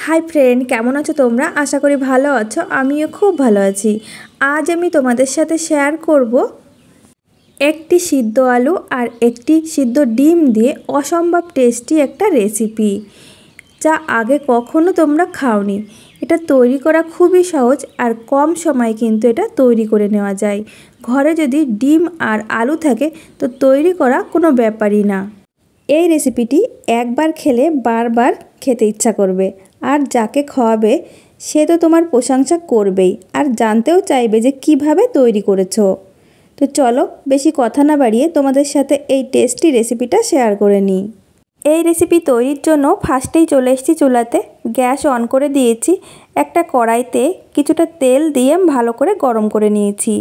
High friend केमन आछो तोमरा आशा करी भालो आछो आमिओ खूब भालो आछि। आज आमी तोमादेर साथे शेयर करब एकटी सिद्ध आलू और एकटी सिद्ध डिम दिए असम्भव टेस्टी एकटा रेसिपि जा आगे कखनो तोमरा खाओनी। এটা তৈরি করা খুবই সহজ আর কম সময়ে কিন্তু এটা তৈরি করে নেওয়া যায়। ঘরে যদি ডিম আর আলু থাকে তো তৈরি করা কোনো ব্যাপারই না। এই রেসিপিটি একবার খেলে বারবার খেতে ইচ্ছা করবে আর যাকে খাওয়াবে সে তো তোমার প্রশংসা করবেই আর জানতেও চাইবে যে কিভাবে তৈরি করেছো। তো চলো বেশি কথা না বাড়িয়ে তোমাদের সাথে এই টেস্টি রেসিপিটা শেয়ার করে নিই। এই রেসিপি তৈরির জন্য ফার্স্টেই চলে এসেছি চুলাতে, গ্যাস অন করে দিয়েছি। একটা কড়াইতে কিছুটা তেল দিয়ে ভালো করে গরম করে নিয়েছি।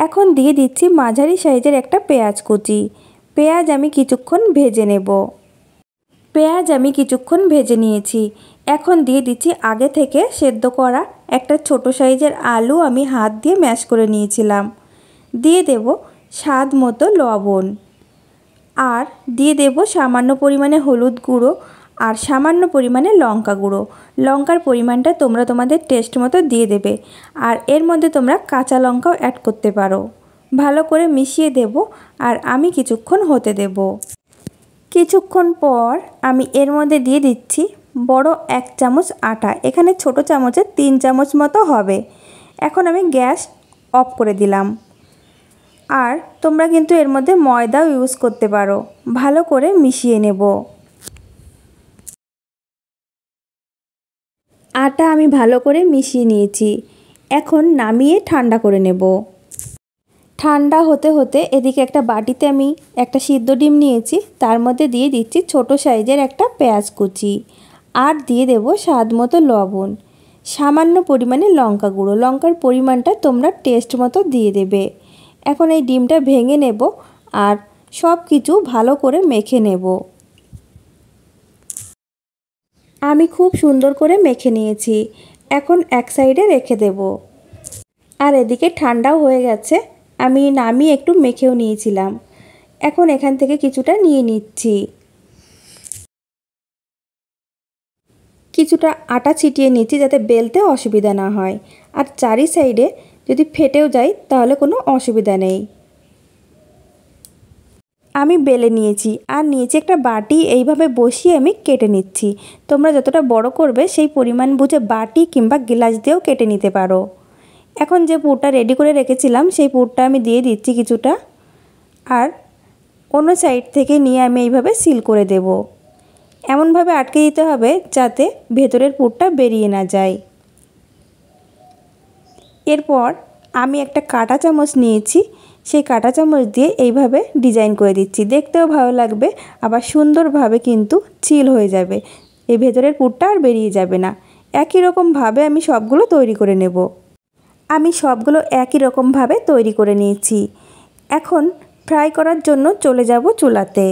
এখন দিয়ে দিচ্ছি মাঝারি সাইজের একটা পেঁয়াজ কুচি। পেঁয়াজ আমি কিছুক্ষণ ভেজে নেব। পেঁয়াজ আমি কিছুক্ষণ ভেজে নিয়েছি। এখন দিয়ে দিচ্ছি আগে থেকে সেদ্ধ করা একটা ছোট সাইজের আলু আমি হাত দিয়ে ম্যাশ করে নিয়েছিলাম। দিয়ে দেব স্বাদ মতো লবণ আর দিয়ে দেব সামান্য পরিমাণে হলুদ গুঁড়ো আর সামান্য পরিমাণে লঙ্কা গুঁড়ো। লঙ্কার পরিমাণটা তোমরা তোমাদের টেস্ট মতো দিয়ে দেবে আর এর মধ্যে তোমরা কাঁচা লঙ্কাও অ্যাড করতে পারো। ভালো করে মিশিয়ে দেব আর আমি কিছুক্ষণ হতে দেব। কিছুক্ষণ পর আমি এর মধ্যে দিয়ে দিচ্ছি বড় 1 চামচ আটা। এখানে ছোট চামচের 3 চামচ মতো হবে। এখন আমি গ্যাস অফ করে দিলাম। আর তোমরা কিন্তু এর মধ্যে ময়দাও ইউজ করতে পারো। ভালো করে মিশিয়ে নেব। আটা আমি ভালো করে মিশিয়ে নিয়েছি। এখন নামিয়ে ঠান্ডা করে নেব। ঠান্ডা হতে হতে এদিকে একটা বাটিতে আমি একটা সিদ্ধ ডিম নিয়েছি, তার মধ্যে দিয়ে দিচ্ছি ছোট সাইজের একটা পেঁয়াজ কুচি আর দিয়ে দেব স্বাদ মতো লবণ, সামান্য পরিমাণে লঙ্কা গুঁড়ো। লঙ্কার পরিমাণটা তোমরা টেস্ট মতো দিয়ে দেবে। এখন এই ডিমটা ভেঙে নেব আর সব কিছু ভালো করে মেখে নেব। আমি খুব সুন্দর করে মেখে নিয়েছি। এখন এক সাইডে রেখে দেব। আর এদিকে ঠান্ডাও হয়ে গেছে, আমি নামিয়ে একটু মেখেও নিয়েছিলাম। এখন এখান থেকে কিছুটা নিয়ে নিচ্ছি। কিছুটা আটা ছিটিয়ে নিচ্ছি যাতে বেলতে অসুবিধা না হয়। আর চারি সাইডে যদি ফেটেও যায় তাহলে কোনো অসুবিধা নেই। আমি বেলে নিয়েছি আর নিয়েছি একটা বাটি, এইভাবে বসিয়ে আমি কেটে নিচ্ছি। তোমরা যতটা বড় করবে সেই পরিমাণ বুঝে বাটি কিংবা গ্লাস দিয়েও কেটে নিতে পারো। এখন যে পুরটা রেডি করে রেখেছিলাম সেই পুরটা আমি দিয়ে দিচ্ছি কিছুটা আর অন্য সাইড থেকে নিয়ে আমি এইভাবে সিল করে দেব। এমনভাবে আটকে দিতে হবে যাতে ভেতরের পুরটা বেরিয়ে না যায়। এরপর আমি একটা কাঁটা চামচ নিয়েছি, সেই কাঁটা চামচ দিয়ে এইভাবে ডিজাইন করে দিচ্ছি। দেখতেও ভালো লাগবে আবার সুন্দরভাবে কিন্তু চিল হয়ে যাবে। এই ভেতরের পুরটা আর বেরিয়ে যাবে না। একই রকমভাবে আমি সবগুলো তৈরি করে নেব। আমি সবগুলো একই রকমভাবে তৈরি করে নিয়েছি। এখন ফ্রাই করার জন্য চলে যাব চুলাতে।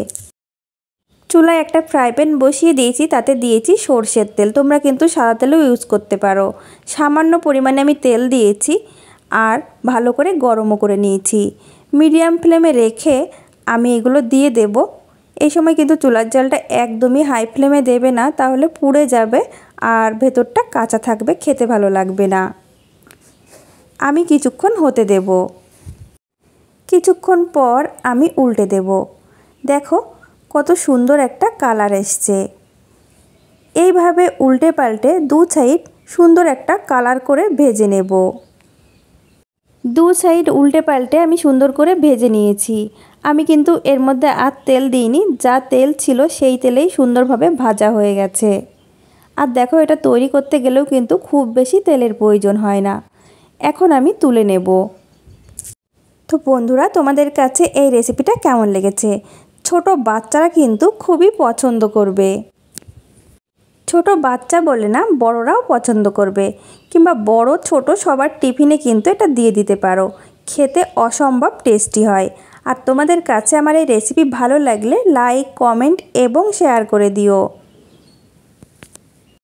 চুলায় একটা ফ্রাই প্যান বসিয়ে দিয়েছি, তাতে দিয়েছি সরষের তেল। তোমরা কিন্তু সাদা তেলও ইউজ করতে পারো। সামান্য পরিমাণে আমি তেল দিয়েছি আর ভালো করে গরমও করে নিয়েছি। মিডিয়াম ফ্লেমে রেখে আমি এগুলো দিয়ে দেব। এই সময় কিন্তু চুলার জালটা একদমই হাই ফ্লেমে দেবে না, তাহলে পুড়ে যাবে আর ভেতরটা কাঁচা থাকবে, খেতে ভালো লাগবে না। আমি কিছুক্ষণ হতে দেব। কিছুক্ষণ পর আমি উল্টে দেব। দেখো কত সুন্দর একটা কালার এসছে। এইভাবে উল্টে পাল্টে দু সাইড সুন্দর একটা কালার করে ভেজে নেব। দু সাইড উল্টে পাল্টে আমি সুন্দর করে ভেজে নিয়েছি। আমি কিন্তু এর মধ্যে আর তেল দিইনি, যা তেল ছিল সেই তেলেই সুন্দরভাবে ভাজা হয়ে গেছে। আর দেখো এটা তৈরি করতে গেলেও কিন্তু খুব বেশি তেলের প্রয়োজন হয় না। এখন আমি তুলে নেব। তো বন্ধুরা, তোমাদের কাছে এই রেসিপিটা কেমন লেগেছে? ছোট বাচ্চারা কিন্তু খুবই পছন্দ করবে। ছোট বাচ্চা বলে না, বড়রাও পছন্দ করবে, কিংবা বড় ছোট সবার টিফিনে কিন্তু এটা দিয়ে দিতে পারো। খেতে অসম্ভব টেস্টি হয়। আর তোমাদের কাছে আমার এই রেসিপি ভালো লাগলে লাইক, কমেন্ট এবং শেয়ার করে দিও।